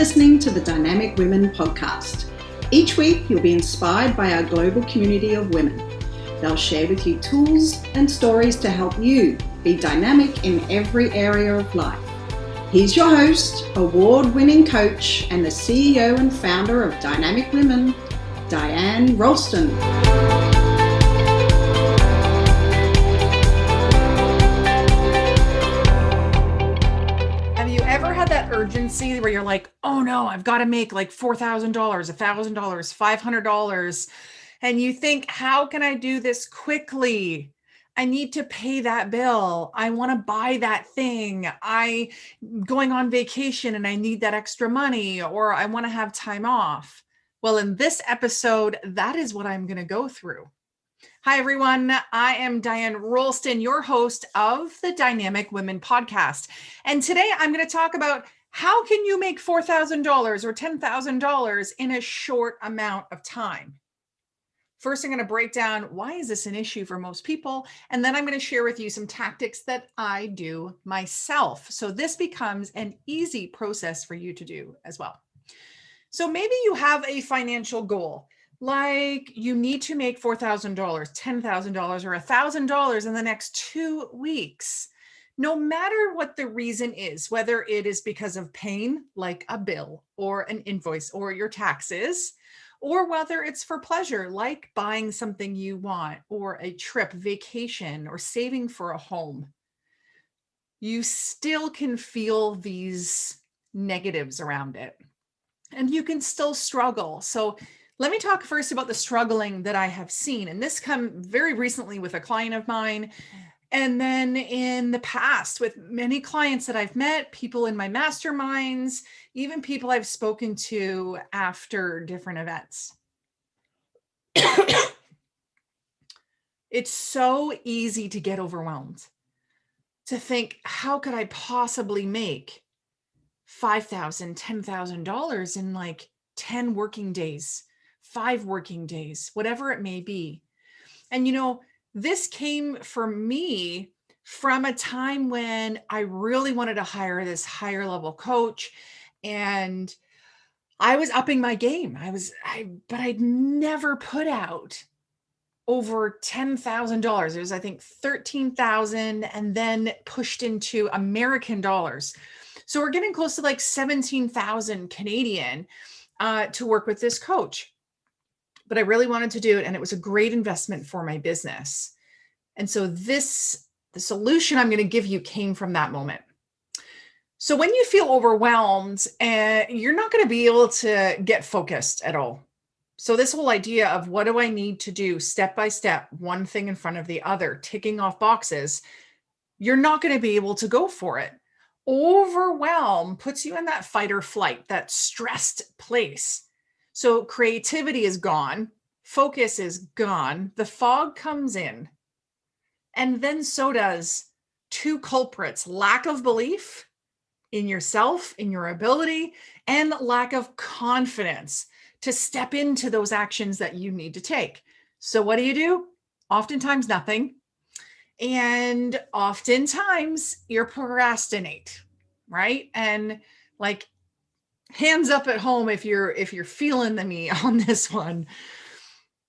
listening to the Dynamic Women podcast. Each week, you'll be inspired by our global community of women. They'll share with you tools and stories to help you be dynamic in every area of life. Here's your host, award-winning coach, and the CEO and founder of Dynamic Women, Diane Rolston. Urgency where you're like, oh no, I've got to make like $4,000, $1,000, $500. And you think, how can I do this quickly? I need to pay that bill. I want to buy that thing. I'm going on vacation and I need that extra money, or I want to have time off. Well, in this episode, that is what I'm going to go through. Hi, everyone. I am Diane Rolston, your host of the Dynamic Women podcast. And today I'm going to talk about how can you make $4,000 or $10,000 in a short amount of time? First, I'm going to break down why is this an issue for most people, and then I'm going to share with you some tactics that I do myself. So this becomes an easy process for you to do as well. So maybe you have a financial goal, like you need to make $4,000, $10,000, or $1,000 in the next 2 weeks. No matter what the reason is, whether it is because of pain, like a bill or an invoice or your taxes, or whether it's for pleasure, like buying something you want, or a trip, vacation, or saving for a home, you still can feel these negatives around it. And you can still struggle. So let me talk first about the struggling that I have seen. And this come very recently with a client of mine. And then in the past with many clients that I've met, people in my masterminds, even people I've spoken to after different events. It's so easy to get overwhelmed, to think, how could I possibly make $5,000, $10,000 in like 10 working days, 5 working days, whatever it may be. And you know, this came for me from a time when I really wanted to hire this higher level coach, and I was upping my game. But I'd never put out over $10,000. It was, I think, 13,000 and then pushed into American dollars. So we're getting close to like 17,000 Canadian to work with this coach. But I really wanted to do it, and it was a great investment for my business. And so the solution I'm going to give you came from that moment. So when you feel overwhelmed, you're not going to be able to get focused at all. So this whole idea of what do I need to do step by step, one thing in front of the other, ticking off boxes, you're not going to be able to go for it. Overwhelm puts you in that fight or flight, that stressed place. So creativity is gone, focus is gone, the fog comes in, and then so does 2 culprits: lack of belief in yourself, in your ability, and lack of confidence to step into those actions that you need to take. So what do? Oftentimes nothing. And oftentimes you procrastinate, right? And like, hands up at home if you're feeling me on this one.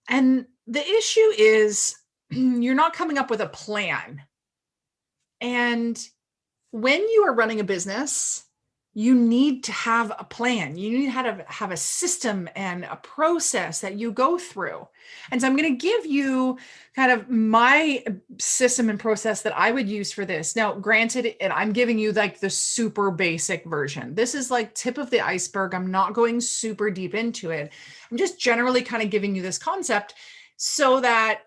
And the issue is you're not coming up with a plan. And when you are running a business, you need to have a plan. You need to have a system and a process that you go through. And so I'm going to give you kind of my system and process that I would use for this. Now, granted, and I'm giving you like the super basic version. This is like tip of the iceberg. I'm not going super deep into it. I'm just generally kind of giving you this concept so that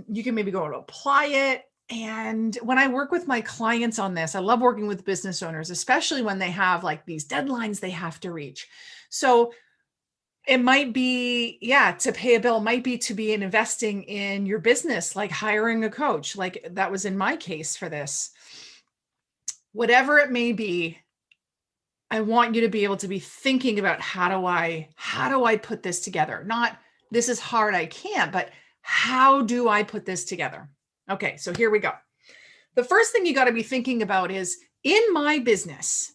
you can maybe go and apply it. And when I work with my clients on this, I love working with business owners, especially when they have like these deadlines they have to reach. So it might be, to pay a bill, might be to be investing in your business, like hiring a coach, like that was in my case for this. Whatever it may be, I want you to be able to be thinking about how do I put this together? Not this is hard, I can't, but how do I put this together? Okay, so here we go. The first thing you got to be thinking about is, in my business,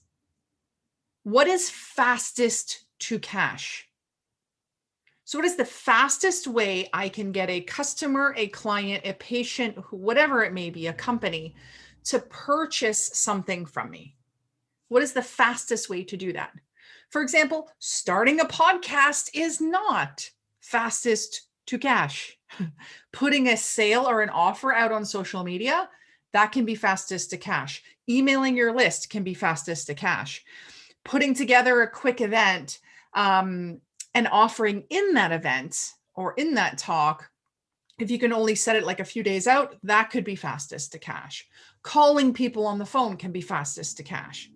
What is fastest to cash? So what is the fastest way I can get a customer, a client, a patient, whatever it may be, a company, to purchase something from me? What is the fastest way to do that? For example, starting a podcast is not fastest to cash. Putting a sale or an offer out on social media, that can be fastest to cash. Emailing your list can be fastest to cash. Putting together a quick event, and offering in that event or in that talk, if you can only set it like a few days out, that could be fastest to cash. Calling people on the phone can be fastest to cash.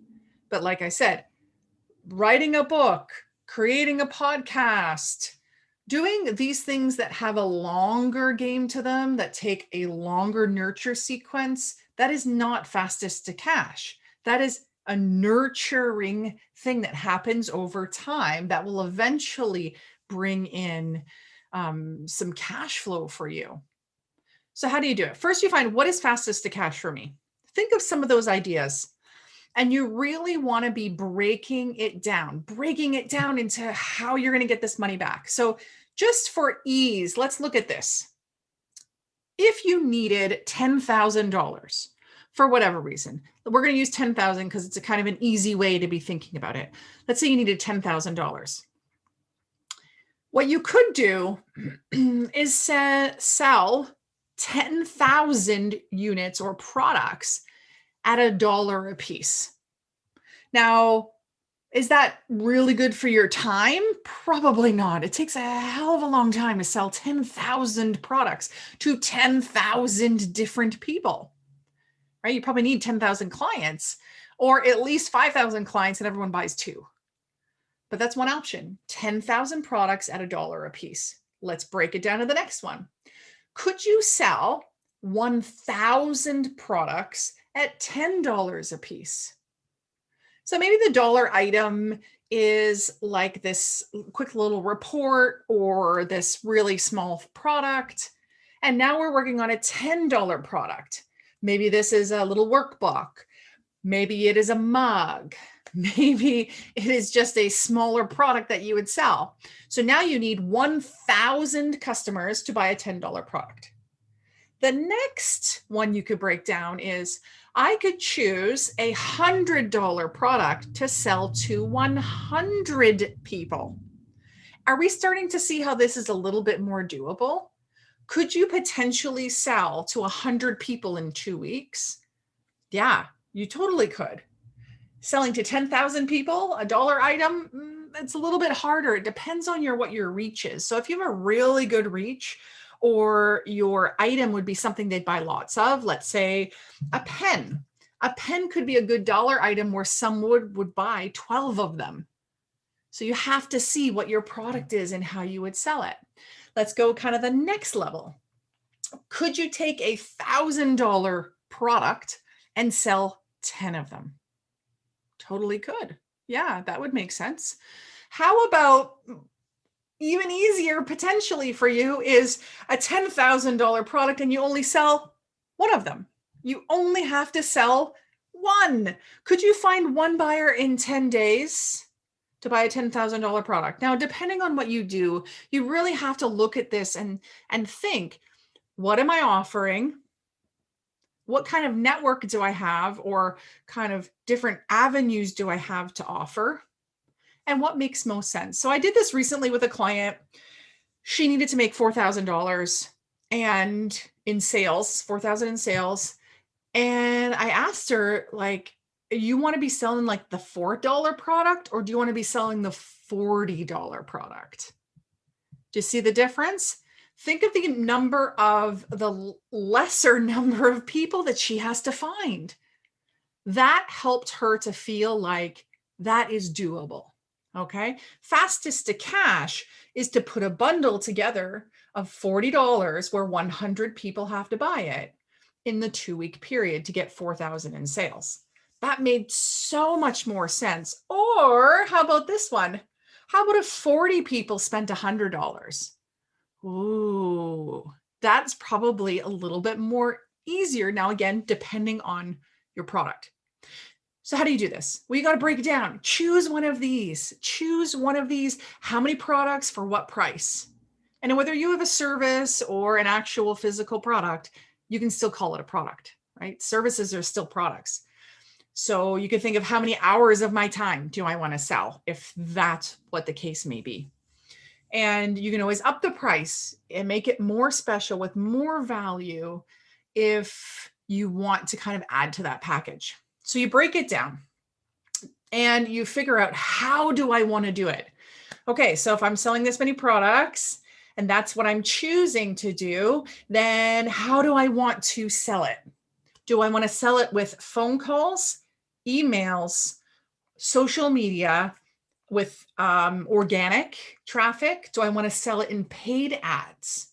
But like I said, writing a book, creating a podcast, doing these things that have a longer game to them, that take a longer nurture sequence, that is not fastest to cash. That is a nurturing thing that happens over time that will eventually bring in some cash flow for you. So how do you do it? First, you find what is fastest to cash for me. Think of some of those ideas. And you really want to be breaking it down into how you're going to get this money back. So just for ease, let's look at this. If you needed $10,000 for whatever reason, we're going to use 10,000 because it's a kind of an easy way to be thinking about it. Let's say you needed $10,000. What you could do is sell 10,000 units or products at $1 a piece. Now, is that really good for your time? Probably not. It takes a hell of a long time to sell 10,000 products to 10,000 different people, right? You probably need 10,000 clients or at least 5,000 clients and everyone buys two. But that's one option, 10,000 products at $1 a piece. Let's break it down to the next one. Could you sell 1,000 products at $10 a piece? So maybe the dollar item is like this quick little report or this really small product. And now we're working on a $10 product. Maybe this is a little workbook. Maybe it is a mug. Maybe it is just a smaller product that you would sell. So now you need 1,000 customers to buy a $10 product. The next one you could break down is I could choose a $100 product to sell to 100 people. Are we starting to see how this is a little bit more doable? Could you potentially sell to 100 people in 2 weeks? Yeah, you totally could. Selling to 10,000 people, a dollar item, it's a little bit harder. It depends on what your reach is. So if you have a really good reach, or your item would be something they'd buy lots of, let's say a pen. A pen could be a good dollar item where someone would buy 12 of them. So you have to see what your product is and how you would sell it. Let's go kind of the next level. Could you take a $1,000 product and sell 10 of them? Totally could. Yeah, that would make sense. How about even easier potentially for you is a $10,000 product and you only sell one of them. You only have to sell one. Could you find one buyer in 10 days to buy a $10,000 product? Now, depending on what you do, you really have to look at this and think, what am I offering? What kind of network do I have, or kind of different avenues do I have to offer? And what makes most sense? So I did this recently with a client. She needed to make $4,000 and in sales, 4,000 in sales. And I asked her, like, you want to be selling like the $4 product, or do you want to be selling the $40 product? Do you see the difference? Think of the lesser number of people that she has to find. That helped her to feel like that is doable. Okay. Fastest to cash is to put a bundle together of $40 where 100 people have to buy it in the 2-week period to get 4,000 in sales. That made so much more sense. Or how about this one? How about if 40 people spent $100? Ooh, that's probably a little bit more easier. Now, again, depending on your product. So how do you do this? Well, you got to break it down. Choose one of these. Choose one of these. How many products for what price? And whether you have a service or an actual physical product, you can still call it a product, right? Services are still products. So you can think of how many hours of my time do I want to sell, if that's what the case may be. And you can always up the price and make it more special with more value if you want to kind of add to that package. So you break it down and you figure out, how do I want to do it? Okay, so if I'm selling this many products and that's what I'm choosing to do, then how do I want to sell it? Do I want to sell it with phone calls, emails, social media, with organic traffic? Do I want to sell it in paid ads?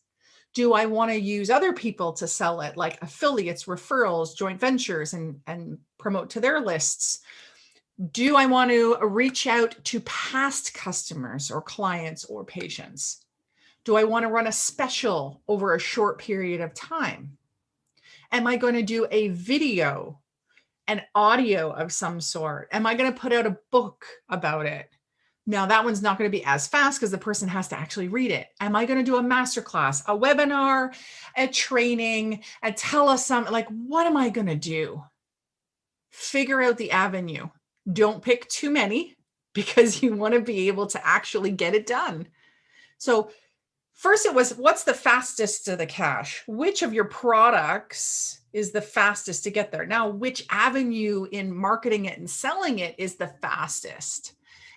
Do I want to use other people to sell it, like affiliates, referrals, joint ventures, and promote to their lists? Do I want to reach out to past customers or clients or patients? Do I want to run a special over a short period of time? Am I going to do a video, an audio of some sort? Am I going to put out a book about it? Now, that one's not going to be as fast because the person has to actually read it. Am I going to do a masterclass, a webinar, a training, a telesum? Like, what am I going to do? Figure out the avenue. Don't pick too many because you want to be able to actually get it done. So first it was, what's the fastest to the cash? Which of your products is the fastest to get there? Now, which avenue in marketing it and selling it is the fastest?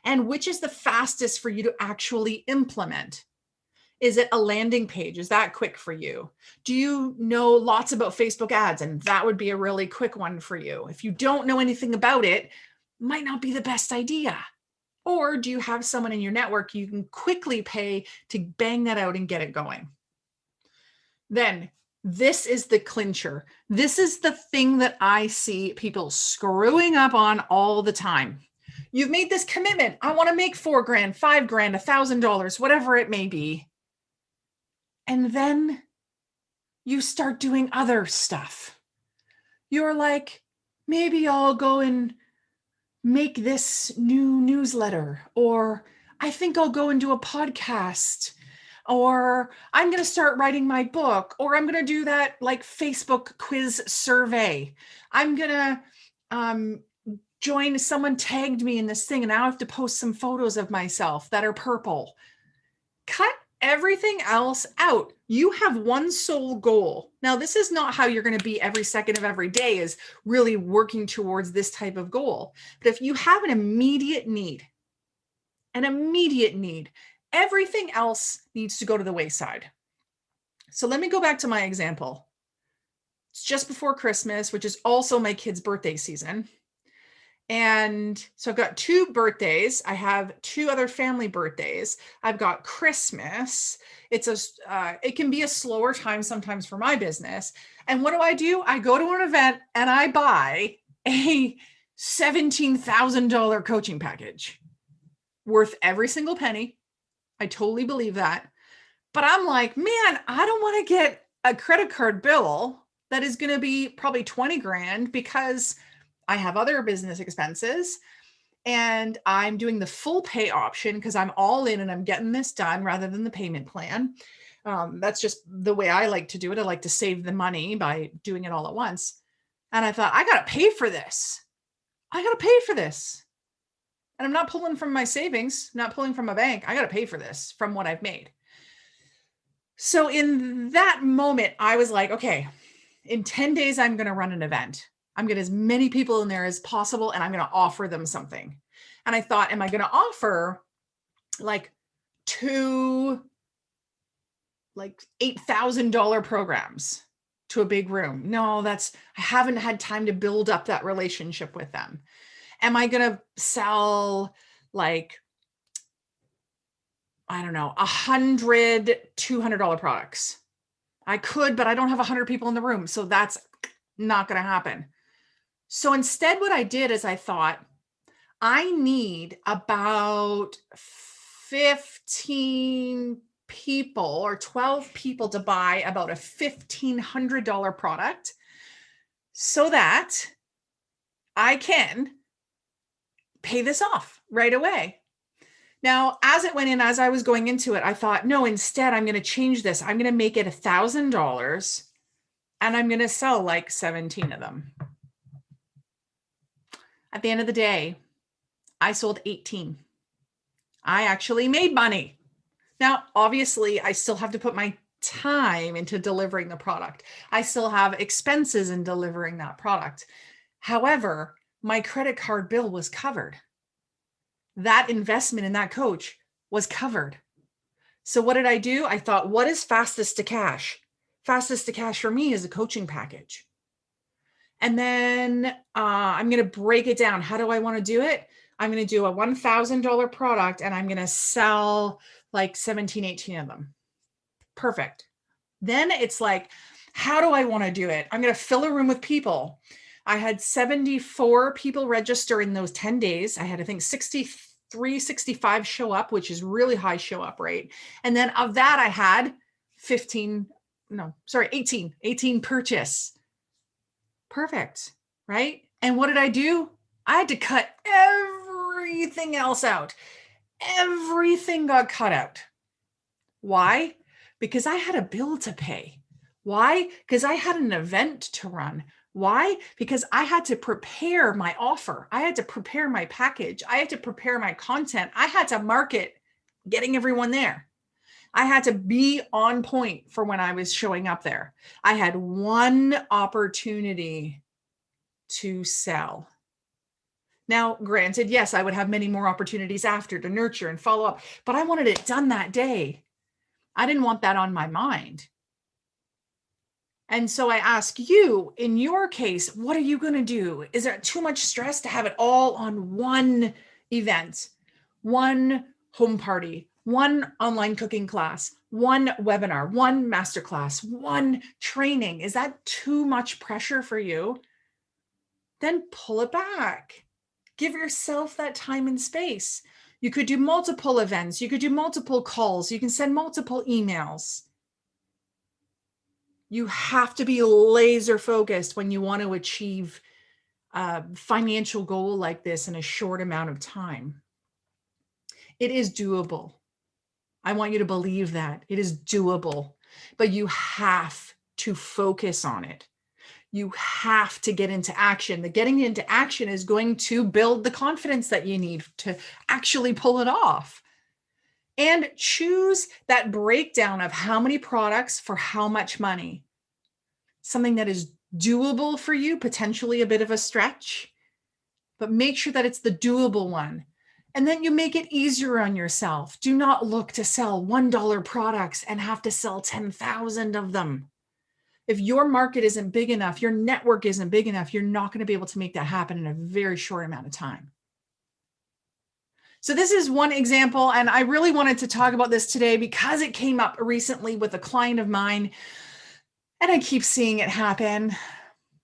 And which is the fastest for you to actually implement? Is it a landing page? Is that quick for you? Do you know lots about Facebook ads? And that would be a really quick one for you. If you don't know anything about it, might not be the best idea. Or do you have someone in your network you can quickly pay to bang that out and get it going? Then this is the clincher. This is the thing that I see people screwing up on all the time. You've made this commitment. I want to make $4,000, $5,000, $1,000, whatever it may be. And then you start doing other stuff. You're like, maybe I'll go and make this new newsletter, or I think I'll go and do a podcast, or I'm going to start writing my book, or I'm going to do that like Facebook quiz survey. I'm going to join, someone tagged me in this thing and now I have to post some photos of myself that are purple. Cut everything else out. You have one sole goal. Now, this is not how you're going to be every second of every day, is really working towards this type of goal. But if you have an immediate need, everything else needs to go to the wayside. So let me go back to my example. It's just before Christmas, which is also my kid's birthday season. And so I've got 2 birthdays. I have 2 other family birthdays. I've got Christmas. It can be a slower time sometimes for my business. And what do? I go to an event and I buy a $17,000 coaching package worth every single penny. I totally believe that. But I'm like, man, I don't want to get a credit card bill that is going to be probably 20 grand because I have other business expenses and I'm doing the full pay option because I'm all in and I'm getting this done rather than the payment plan. That's just the way I like to do it. I like to save the money by doing it all at once. And I thought, I got to pay for this. And I'm not pulling from my savings, not pulling from my bank. I got to pay for this from what I've made. So in that moment, I was like, okay, in 10 days, I'm going to run an event. I'm going to get as many people in there as possible, and I'm going to offer them something. And I thought, am I going to offer like 2 $8,000 programs to a big room? No, I haven't had time to build up that relationship with them. Am I going to sell like, I don't know, 100 $200 products? I could, but I don't have 100 people in the room. So that's not going to happen. So instead, what I did is I thought, I need about 15 people or 12 people to buy about a $1,500 product so that I can pay this off right away. Now, as I was going into it, I thought, no, instead, I'm going to change this. I'm going to make it $1,000 and I'm going to sell like 17 of them. At the end of the day, I sold 18. I actually made money. Now, obviously, I still have to put my time into delivering the product. I still have expenses in delivering that product. However, my credit card bill was covered. That investment in that coach was covered. So what did I do? I thought, what is fastest to cash? Fastest to cash for me is a coaching package. And then I'm going to break it down. How do I want to do it? I'm going to do a $1,000 product and I'm going to sell like 17, 18 of them. Perfect. Then it's like, how do I want to do it? I'm going to fill a room with people. I had 74 people register in those 10 days. I had, I think, 63, 65 show up, which is really high show up rate. And then of that, I had 18 purchase. Perfect. Right. And what did I do? I had to cut everything else out. Everything got cut out. Why? Because I had a bill to pay. Why? Because I had an event to run. Why? Because I had to prepare my offer. I had to prepare my package. I had to prepare my content. I had to market getting everyone there. I had to be on point for when I was showing up there. I had one opportunity to sell. Now, granted, yes, I would have many more opportunities after to nurture and follow up, but I wanted it done that day. I didn't want that on my mind. And so I ask you, in your case, what are you going to do? Is there too much stress to have it all on one event, one home party, one online cooking class, one webinar, one masterclass, one training? Is that too much pressure for you? Then pull it back. Give yourself that time and space. You could do multiple events. You could do multiple calls. You can send multiple emails. You have to be laser focused when you want to achieve a financial goal like this in a short amount of time. It is doable. I want you to believe that. It is doable, but you have to focus on it. You have to get into action. The getting into action is going to build the confidence that you need to actually pull it off. And choose that breakdown of how many products for how much money. Something that is doable for you, potentially a bit of a stretch, but make sure that it's the doable one. And then you make it easier on yourself. Do not look to sell $1 products and have to sell 10,000 of them. If your market isn't big enough, your network isn't big enough, you're not going to be able to make that happen in a very short amount of time. So this is one example, and I really wanted to talk about this today because it came up recently with a client of mine, and I keep seeing it happen.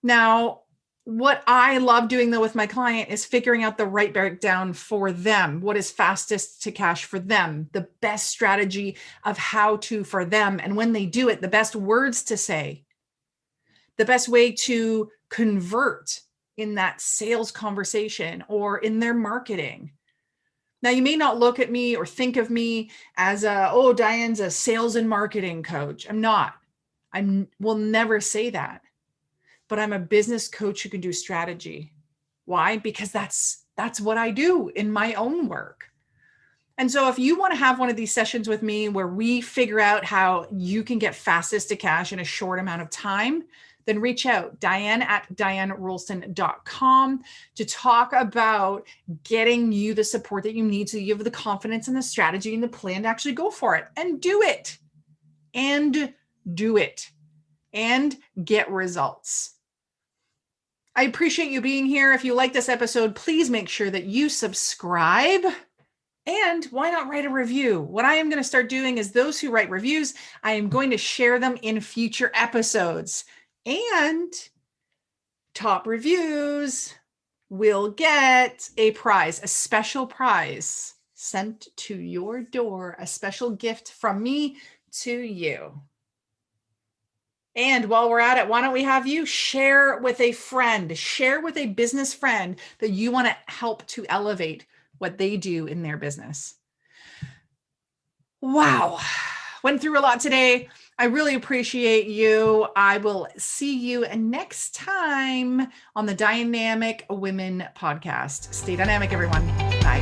Now, what I love doing though with my client is figuring out the right breakdown for them. What is fastest to cash for them? The best strategy of how to for them. And when they do it, the best words to say, the best way to convert in that sales conversation or in their marketing. Now, you may not look at me or think of me as Diane's a sales and marketing coach. I'm not. I will never say that. But I'm a business coach who can do strategy. Why? Because that's what I do in my own work. And so if you want to have one of these sessions with me where we figure out how you can get fastest to cash in a short amount of time, then reach out, Diane@DianeRolston.com, to talk about getting you the support that you need so you have the confidence and the strategy and the plan to actually go for it and do it and get results. I appreciate you being here. If you like this episode, please make sure that you subscribe. And why not write a review? What I am going to start doing is those who write reviews, I am going to share them in future episodes. And top reviews will get a prize, a special prize sent to your door, a special gift from me to you. And while we're at it, why don't we have you share with a friend, share with a business friend that you want to help to elevate what they do in their business. Wow. Went through a lot today. I really appreciate you. I will see you next time on the Dynamic Women podcast. Stay dynamic, everyone. Bye.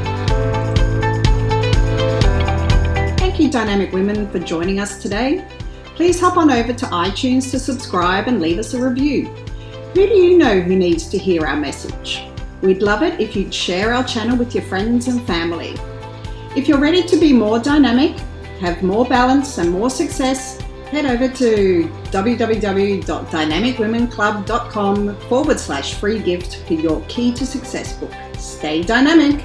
Thank you, Dynamic Women, for joining us today. Please hop on over to iTunes to subscribe and leave us a review. Who do you know who needs to hear our message? We'd love it if you'd share our channel with your friends and family. If you're ready to be more dynamic, have more balance and more success, head over to www.dynamicwomenclub.com/free gift for your Key to Success book. Stay dynamic.